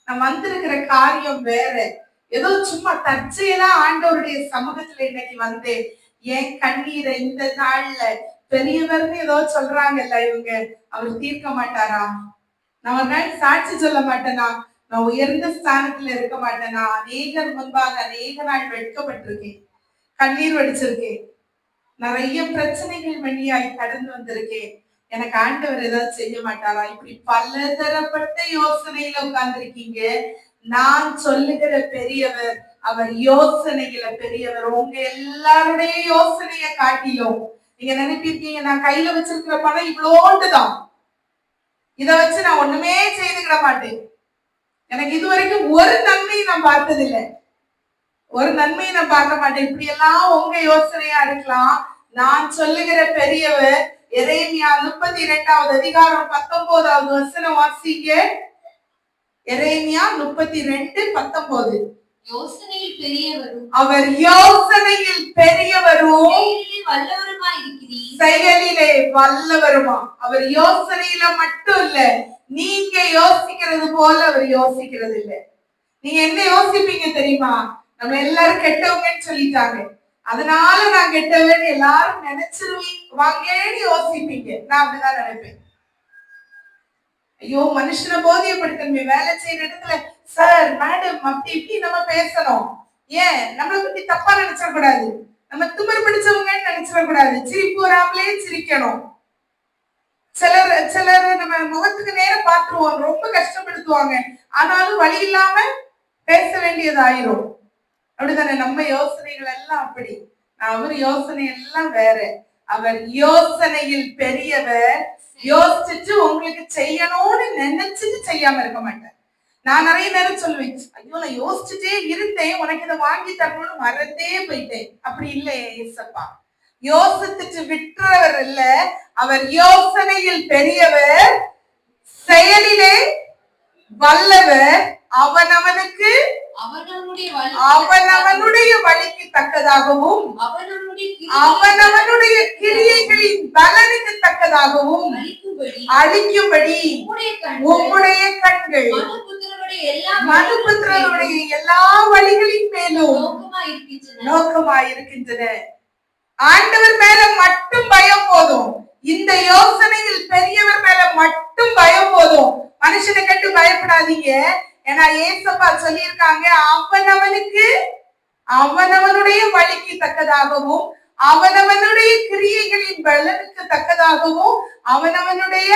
நான் வந்திருக்கிற காரியம் வேற, ஏதோ சும்மா தற்செயலா ஆண்டவருடைய சமூகத்துல இன்னைக்கு வந்தேன். என் கண்ணீரை இந்த நாள்ல பெரியவர்னு ஏதோ சொல்றாங்கல்ல இவங்க, அவர் தீர்க்க மாட்டாரா? நான் ஒரு நாள் சாட்சி சொல்ல மாட்டேனா? நான் உயர்ந்த ஸ்தானத்துல இருக்க மாட்டேனா? அநேகர் முன்பாக அநேக நாள் வெட்கப்பட்டிருக்கேன், கண்ணீர் வடிச்சிருக்கேன், நிறைய பிரச்சனைகள் வழியாய் கடந்து வந்திருக்கேன். எனக்கு ஆண்டவர் ஏதாவது செய்ய மாட்டாரா? இப்படி பலதரப்பட்ட யோசனையில உட்கார்ந்துருக்கீங்க. நான் சொல்லுகிற பெரியவர், அவர் யோசனையில பெரியவர். உங்க எல்லாருடைய யோசனைய காட்டிலும் நீங்க நினைப்பிருக்கீங்க, நான் கையில வச்சிருக்கிற பணம் இவ்வளோண்டுதான், இத வச்சு நான் ஒண்ணுமே செய்துக்கிட மாட்டேன், எனக்கு இதுவரைக்கும் ஒரு நன்மையை நான் பார்த்ததில்லை, ஒரு நன்மையை நான் பார்க்க மாட்டேன். இப்படி எல்லாம் உங்க யோசனையா இருக்கலாம். நான் சொல்லுகிற பெரியவர் எரேமியா 32வது அதிகாரம் 19வது வசனம் வாசிங்க. எரேமியா 32:19. யோசனையில் பெரியவரும் அவர் யோசனையில் பெரியவரும் வல்லவருமாய் இருக்கிறீர். செயலிலே வல்லவருமா? அவர் யோசனையில மட்டும் இல்ல, நீங்க யோசிக்கிறது போல அவர் யோசிக்கிறது இல்ல. நீங்க என்ன யோசிப்பீங்க தெரியுமா? நம்ம எல்லாரும் கெட்டவங்கன்னு சொல்லிட்டாங்க, அதனால நான் கெட்டவன் எல்லாரும் நினைச்சிருவாங்கன்னு யோசிப்பீங்க. நான் அப்படிதான் நினைப்பேன். ஐயோ, மனுஷனை போதியப்படுத்தணுமே, வேலை செய்யற இடத்துல சார் மேடம் அப்படி இப்படி நம்ம பேசணும், ஏன் நம்மளை பத்தி தப்பா நினைச்சிடக்கூடாது, நம்ம திமிர் பிடிச்சவங்கன்னு நினைச்சிடக்கூடாது, சிரிப்பு வராமலே சிரிக்கணும். சிலர் நம்ம முகத்துக்கு நேரம் பார்த்துருவோம், ரொம்ப கஷ்டப்படுத்துவாங்க, ஆனாலும் வழி இல்லாம பேச வேண்டியதாயிரும். அப்படித்தானே நம்ம யோசனைகள் எல்லாம் அப்படி. அவர் யோசனை எல்லாம் வேற. அவர் யோசனையில் பெரியவர். யோசிச்சுட்டு உங்களுக்கு செய்யணும்னு நினைச்சிட்டு செய்யாம இருக்க மாட்டார். நான் நிறைய நேரம் சொல்லுவேன், ஐயோ நான் யோசிச்சுட்டே இருந்தேன், உனக்கு இதை வாங்கி தரணும்னு மறந்தே போயிட்டேன். அப்படி இல்லையே ஏசப்பா, யோசிச்சுட்டு விட்டுறவர் இல்ல, அவர் யோசனையில் பெரியவர், செயலிலே வல்லவர். அவனவனுக்கு அவனவனுடைய வழிக்கு தக்கதாகவும் அவனவனுடைய கிரியைகளின் பலனுக்கு தக்கதாகவும் அளிக்கும்படி உம்முடைய கண்கள் மனுபுத்திரருடைய எல்லா வழிகளின் மேலும் நோக்கமாயிருக்கின்றன. ஆண்டவர் மேல மட்டும் பயம் போதும், இந்த யோசனையில் பெரியவர் மேல மட்டும் பயம் போதும். மனுஷனை கண்டு பயப்படாதீங்க. ஏன்னா ஏசப்பா சொல்லியிருக்காங்க, அவனவனுக்கு அவனவனுடைய வழிக்கு தக்கதாகவும் அவனவனுடைய கிரியைகளின் பலனுக்கு தக்கதாகவும் அவனவனுடைய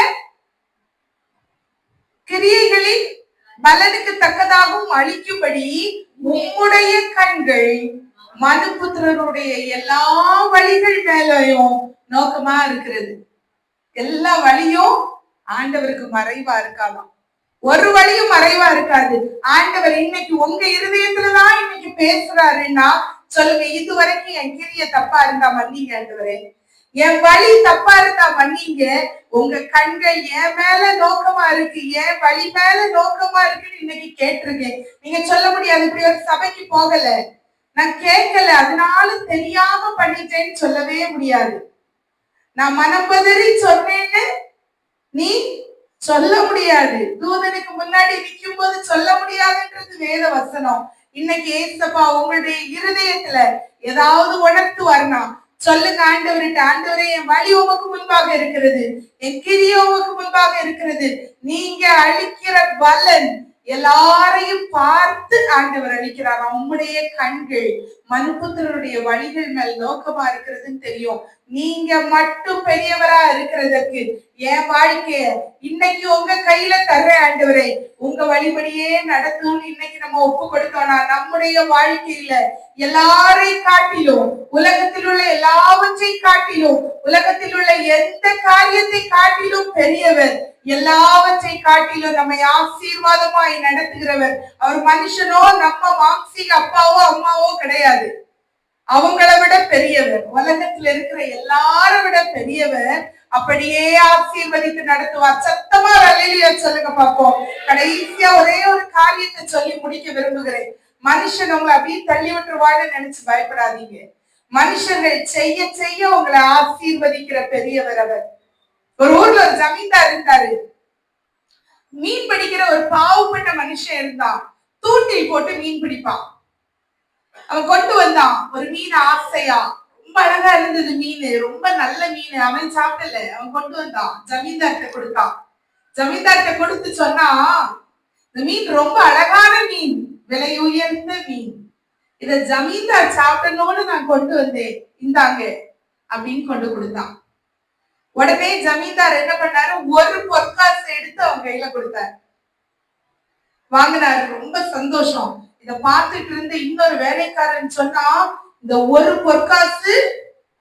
கிரியைகளின் பலனுக்கு தக்கதாகவும் அளிக்கும்படி உம்முடைய கண்கள் மனுபுத்திரருடைய எல்லா வழிகள் மேலையும் நோக்கமா இருக்கிறது. எல்லா வழியும் ஆண்டவருக்கு மறைவா இருக்காதாம், ஒரு வழியும் மறைவா இருக்காது. ஆண்டவர் இன்னைக்கு உங்க இருதயத்துலதான் இன்னைக்கு பேசுறாருன்னா சொல்லுங்க, இதுவரைக்கும் என் கிரிய தப்பா இருந்தா மன்னிங்க ஆண்டவரே, என் வழி தப்பா இருந்தா மன்னிங்க, உங்க கண்கள் என் மேல நோக்கமா இருக்கு, என் வழி மேல நோக்கமா இருக்குன்னு இன்னைக்கு கேட்டிருக்கேன். நீங்க சொல்ல முடியாது, இப்படி ஒரு சபைக்கு போகல, நான் கேட்கல, அதனால தெரியாம பண்ணிட்டேன்னு சொல்லவே முடியாது. நான் மனப்பதறி சொன்னேன்னு நீ சொல்ல முடியாது. தூதனுக்கு முன்னாடி நிற்கும் போது சொல்ல முடியாதுன்றது வேத வசனம். இன்னைக்கு ஏசப்பா உங்களுடைய இருதயத்துல ஏதாவது உணர்த்துவார்னா சொல்லுங்க ஆண்டவர்கிட்ட, ஆண்டவரே என் வழி உமக்கு முன்பாக இருக்கிறது, என் கிரிய உமக்கு முன்பாக இருக்கிறது. நீங்க அளிக்கிற பலன் எல்லாரையும் பார்த்து ஆண்டவர் அளிக்கிறார். உம்முடைய கண்கள் மனுபுத்திரருடைய வழிகள் மேல் நோக்கமா இருக்கிறதுன்னு தெரியும். நீங்க மட்டும் பெரியவரா இருக்கிறதற்கு என் வாழ்க்கைய இன்னைக்கு உங்க கையில தர்றேன் ஆண்டவரே, உங்க வழிபடியே நடத்தும்னு இன்னைக்கு நம்ம ஒப்பு கொடுத்தோம்னா நம்முடைய வாழ்க்கையில எல்லாரையும் காட்டிலும், உலகத்தில் உள்ள எல்லாவற்றை காட்டிலும், உலகத்தில் உள்ள எந்த காரியத்தை காட்டிலும் பெரியவர், எல்லாவற்றை காட்டிலும் நம்மை ஆசீர்வாதமாய் நடத்துகிறவர். அவர் மனுஷனோ நம்ம மாம்சீக அப்பாவோ அம்மாவோ கிடையாது. அவங்கள விட பெரியவர், உலகத்துல இருக்கிற எல்லாரை விட பெரியவர். அப்படியே ஆசீர்வதித்து நடத்துவார். சத்தமா அல்லேலூயா சொல்லுங்க பாப்போம். கடைசியா ஒரே ஒரு காரியத்தை சொல்லி முடிக்க விரும்புகிறேன். மனுஷன் உங்களை அப்படியே தள்ளி விட்டுருவான்னு நினைச்சு பயப்படாதீங்க. மனுஷர்கள் செய்ய செய்ய உங்களை ஆசீர்வதிக்கிற பெரியவர் அவர். ஒரு ஊர்ல ஒரு ஜமீன்தார் இருந்தாரு. மீன் பிடிக்கிற ஒரு பாவப்பட்ட மனுஷன் இருந்தான். தூண்டில் போட்டு மீன் பிடிப்பான். அவன் கொண்டு வந்தான் ஒரு மீன், ஆசையா, ரொம்ப அழகா இருந்தது மீன், ரொம்ப நல்ல மீன். அவன் சாப்பிடல, அவன் கொண்டு வந்தான், ஜமீன்தார்கிட்ட கொடுத்தான். ஜமீன்தார்கிட்ட கொடுத்து சொன்னா, இந்த மீன் ரொம்ப அழகான மீன், விலை உயர்ந்த மீன், இத ஜமீன்தார் சாப்பிடணும்னு நான் கொண்டு வந்தேன், இந்தாங்க அப்படின்னு கொண்டு கொடுத்தான். உடனே ஜமீன்தார் என்ன பண்ணாரு, ஒரு பொற்காசு எடுத்து அவங்க கையில கொடுத்தாரு. வாங்கினாரு. ரொம்ப சந்தோஷம். இத பார்த்துட்டு இருந்த இன்னொரு வேலைக்காரன் சொன்னா, இந்த ஒரு பொற்காசு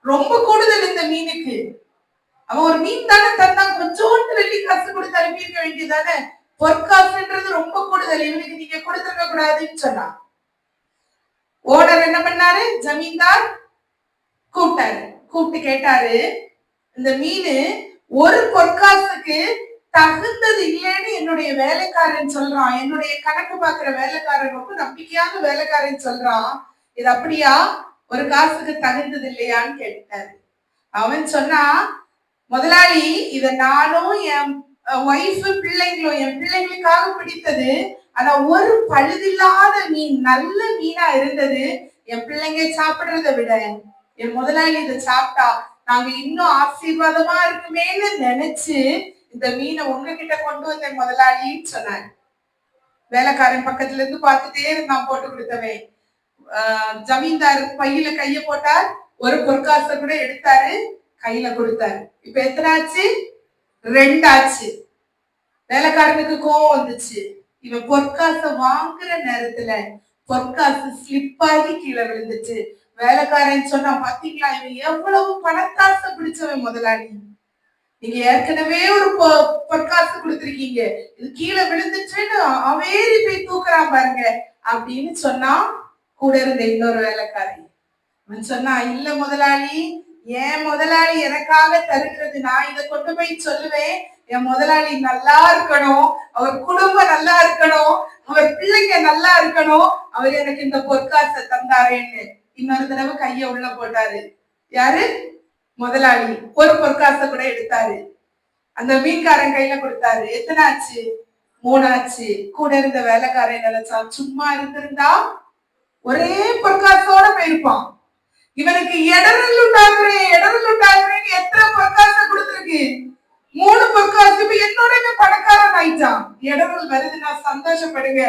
ரொம்ப கூடுதல் இந்த மீனுக்கு. அவன் ஒரு மீன் தானே தந்தான், கொஞ்சோண்டு வெள்ளி காசு கொடுத்து அனுப்பியிருக்க வேண்டியதானே, பொற்காசுன்றது ரொம்ப கூடுதல், இவனுக்கு நீங்க கொடுத்துருக்க கூடாதுன்னு சொன்னான். ஓனர் என்ன பண்ணாரு, ஜமீன்தார் கூப்பிட்டாரு. கூப்பிட்டு கேட்டாரு, இந்த மீன் ஒரு பொற்காசுக்கு தகுந்தது இல்லைன்னு என்னுடைய வேலைக்காரன் சொல்றான், என்னுடைய கணக்கு பாக்குற வேலைக்காரன், ரொம்ப நம்பிக்கையான வேலைக்காரன் சொல்றான், இது அப்படியா, ஒரு காசுக்கு தகுந்தது இல்லையான்னு கேட்டாரு. அவன் சொன்னா, முதலாளி இத நானும் என் ஒய்ஃபு பிள்ளைங்களும் என் பிள்ளைங்களுக்காக பிடித்தது, ஆனா ஒரு பழுதில்லாத மீன், நல்ல மீனா இருந்தது, என் பிள்ளைங்க சாப்பிடுறத விட என் முதலாளி இதை சாப்பிட்டா நாங்க இன்னும் ஆசீர்வாதமா இருக்குமேன்னு நினைச்சு இந்த மீனை உங்ககிட்ட கொண்டு வந்தேன் முதலாளின்னு சொன்னாங்க. வேலைக்காரன் பக்கத்துல இருந்து பார்த்துட்டே இருந்தான், போட்டு கொடுத்தவன். ஜமீன்தார் பையில கைய போட்டார், ஒரு பொற்காசை கூட எடுத்தாரு, கையில கொடுத்தாரு. இப்ப எத்தனை ஆச்சு, 2 ஆச்சு. வேலைக்காரனுக்கு கோவம் வந்துச்சு. இவன் பொற்காசை வாங்குற நேரத்துல பொற்காசு ஸ்லிப் ஆகி கீழே விழுந்துச்சு. வேலைக்காரன் சொன்னா, பாத்தீங்களா இவன் எவ்வளவு பணத்தாசை பிடிச்சவன் முதலாளி, நீங்க ஏற்கனவே ஒரு பொற்காசு கொடுத்திருக்கீங்க, இது கீழே விழுந்துச்சுன்னு அவேறி போய் தூக்குறான் பாருங்க அப்படின்னு சொன்னா, கூட இருந்த இன்னொரு வேலைக்காரி அவன் சொன்னா, இல்ல முதலாளி, என் முதலாளி எனக்காக தருகிறது, நான் இதை கொண்டு போய் சொல்லுவேன், என் முதலாளி நல்லா இருக்கணும், அவர் குடும்பம் நல்லா இருக்கணும், அவர் பிள்ளைங்க நல்லா இருக்கணும், அவர் எனக்கு இந்த பொற்காசை தந்தாரேன்னு இன்னொரு தடவை கைய உள்ள போட்டாரு. யாரு, முதலாளி. ஒரு பொற்காசை கூட எடுத்தாரு, அந்த மீன்காரன் கையில கொடுத்தாரு. எத்தனை ஆச்சு, 3 ஆச்சு. கூட இருந்த வேலைக்காரன் நினைச்சா, சும்மா இருந்திருந்தா ஒரே பொற்காசோட போயிருப்பான். இவனுக்கு இடரல் உண்டாக்குறேன்னு எத்தனை பொற்காசை கொடுத்துருக்கு, 3 பொற்காசு. இப்ப என்னோட பணக்காரன் ஆயிட்டான். இடரல் வருதுன்னா சந்தோஷப்படுங்க.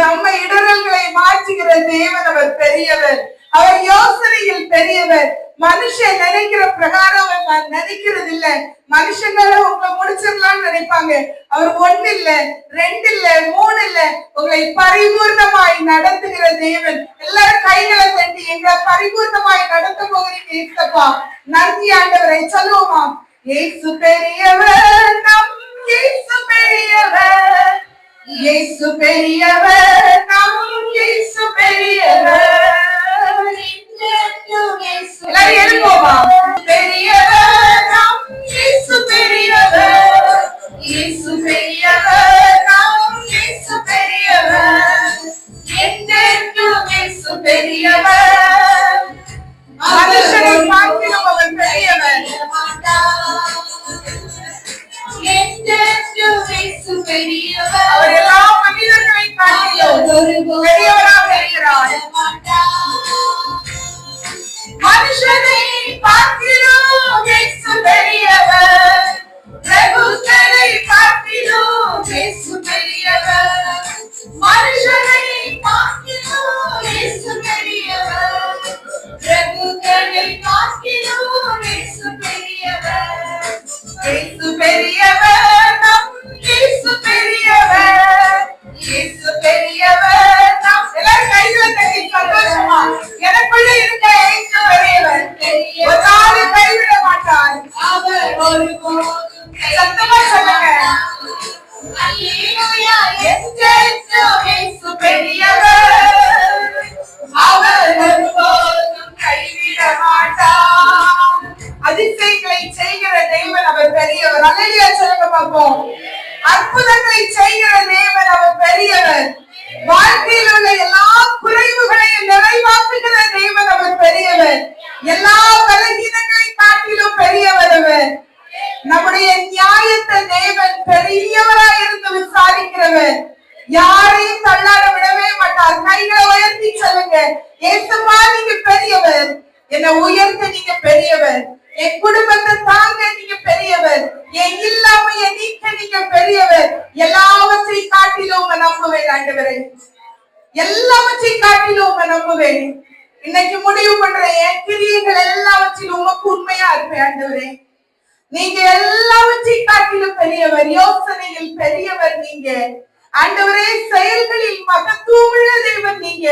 நம்ம இடரல்களை மாற்றுகிற தேவன் அவர் பெரியவர், அவர் யோசனையில் பெரியவர். மனுஷன் நினைக்கிற பிரகாரம் அவர் நினைக்கிறது இல்ல. மனுஷங்கள உங்களை முடிச்சிடலாம்னு நினைப்பாங்க. அவர் 1 இல்ல, 2 இல்ல, 3 இல்ல, உங்களை பரிபூர்ணமாய் நடத்துகிற தேவன். எல்லாரும் கைகளை தட்டி எங்களை பரிபூர்ணமாய் நடத்த போகிறீங்க ஏசப்பா, நன்றி ஆண்டவரை சொல்லுவோமா. இயேசு பெரியவர், நம் இயேசு பெரியவர், இயேசு பெரியவர், நம் இயேசு பெரியவர். எல்லாரும் எழுப்போமா. பெரியவர், நம் இயேசு பெரியவர், இயேசு பெரியவர், நம் இயேசு பெரியவர், என்றென்றும் இயேசு பெரியவர். மனுஷனை பார்க்கிறோம் அவர் பெரியவர், என்றென்றும் ஒருபோதும் பெரியவராக இருக்கிறார். கைவிட மாட்டார். மனுஷனை பார்க்கிறோம் இயேசு பெரியவர், பிரபுக்களை பார்க்கிறோம் இயேசு பெரியவர். மனுஷனை பார்க்கிறோம் இயேசு பெரியவர், பிரபுக்களை பார்க்கிறோம் இயேசு பெரியவர். இயேசு பெரியவர், நம் இயேசு பெரியவர், இயேசு பெரியவர். நம் எல்லாரும் கைகளை தட்டி சந்தோஷமா எனக்குள்ள இருக்க இயேசு பெரியவர் ஒரு நாள் கைவிட மாட்டார். அவர் ஒருபோதும் சத்தமா சொல்லுங்க. அல்லேலூயா. இயேசு பெரியவர், அவர் ஒருபோதும் கைவிட மாட்டார். அதிசயங்களை செய்கிற தேவன் அவர் பெரியவர். அல்லேலூயா சொல்லுங்க பாப்போம். அற்புதங்களை செய்கிற தேவன் அவர் பெரியவர். வாழ்க்கையில் உள்ள எல்லா குறைவுகளையும் நிறைவாக்குகிற தேவன் அவர் பெரியவர். எல்லா பலகீனங்களை காட்டிலும் பெரியவர் அவர். நம்முடைய நியாயத்தை தேவன் பெரியவராய் இருந்து விசாரிக்கிறவர். யாரையும் தள்ளாட விடவே மாட்டார். கைகளை உயர்த்தி சொல்லுங்க, ஏசப்பா நீங்க பெரியவர், என்னை உயர்த்த நீங்க பெரியவர், என் குடும்பத்தை தாங்க நீங்க பெரியவர், என் இல்லாமைய நீக்க நீங்க பெரியவர். எல்லாவற்றையும் காட்டிலும் உங்க நம்புவேன் ஆண்டவரே, எல்லாவற்றையும் காட்டிலும் உங்க நம்புவேன். இன்னைக்கு முடிவு பண்ற என் கிரியைகள் எல்லாவற்றிலும் உமக்கு உண்மையா இருப்பேன் ஆண்டவரே. நீங்க எல்லாவற்றையும் காட்டிலும் பெரியவர், யோசனையில் பெரியவர் நீங்க ஆண்டவரே, செயல்களில் மகத்துவமுள்ள தேவன் நீங்க,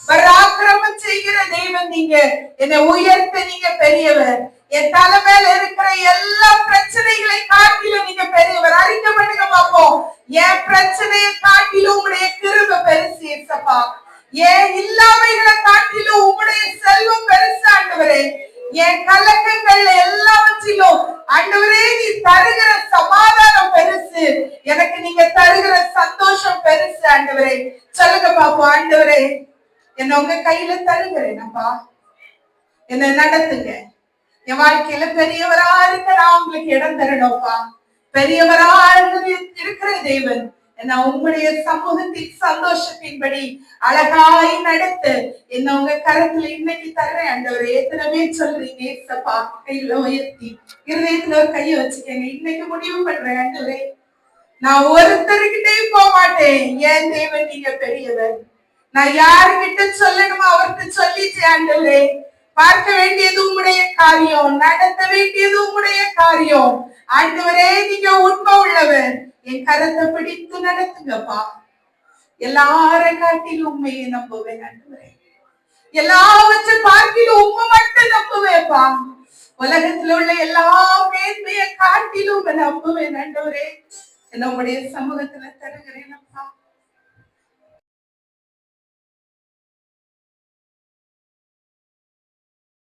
பராக்கிரமம் செய்கிற தேவன் நீங்க, என்னை உயர்த்த நீங்க பெரியவர். என் தலைமையில இருக்கிற எல்லா பிரச்சனைகளை காட்டிலும் நீங்க பெரியவர். அறிக்கை பண்ணுங்க பாப்போம். என் பிரச்சனையை காட்டிலும் உங்களுடைய கிருபை பெருசு ஏசப்பா. என் இல்லாமைகளை காட்டிலும் உங்களுடைய செல்வம் பெருசு ஆண்டவரே. என் கலக்கங்கள் எல்லாவற்றிலும் ஆண்டவரே நீ தருகிற சமாதானம் பெருசு, எனக்கு நீங்க தருகிற சந்தோஷம் பெருசு ஆண்டவரே. சொல்லுங்க பாப்போம். ஆண்டவரே என்ன உங்க கையில தருகிறேனப்பா, என்ன நடத்துங்க. என் வாழ்க்கையில பெரியவரா இருக்க நான் உங்களுக்கு இடம் தரணும்ப்பா. பெரியவரா இருக்கிற தேவன் என்ன உங்களுடைய சமூகத்தின் சந்தோஷத்தின்படி அழகாய் நடத்து என்ன உங்க கரத்துல இன்னைக்கு தர்றேன் ஆண்டவரே. எத்தனை பேர் சொல்றீங்க ஏசப்பா? கையில உயர்த்தி இருதயத்துல ஒரு கையை வச்சுக்கங்க. இன்னைக்கு முடிவு பண்றேன் ஆண்டவரே, நான் ஒருத்தருக்கிட்டே போக மாட்டேன். ஏன் தேவன் நீங்க பெரியவர். நான் யாருகிட்ட சொல்லணுமோ அவர்கிட்ட சொல்லிட்டேன் ஆண்டவரே. பார்க்க வேண்டியது உங்களுடைய காரியம், நடத்த வேண்டியது உங்களுடைய காரியம் ஆண்டவரே. நீங்க உண்மை உள்ளவர். என் கரத்தை பிடித்து நடத்துங்கப்பா. எல்லாரை காட்டிலும் உண்மையை நம்புவேன் ஆண்டவரே. எல்லாவற்றையும் பார்க்கிலும் உண்மை மட்டும் நம்புவேப்பா. உலகத்துல உள்ள எல்லா மேன்மையை காட்டிலும் நம்புவேன் ஆண்டவரே. என்ன உங்களுடைய சமூகத்துல தருகிறேன்.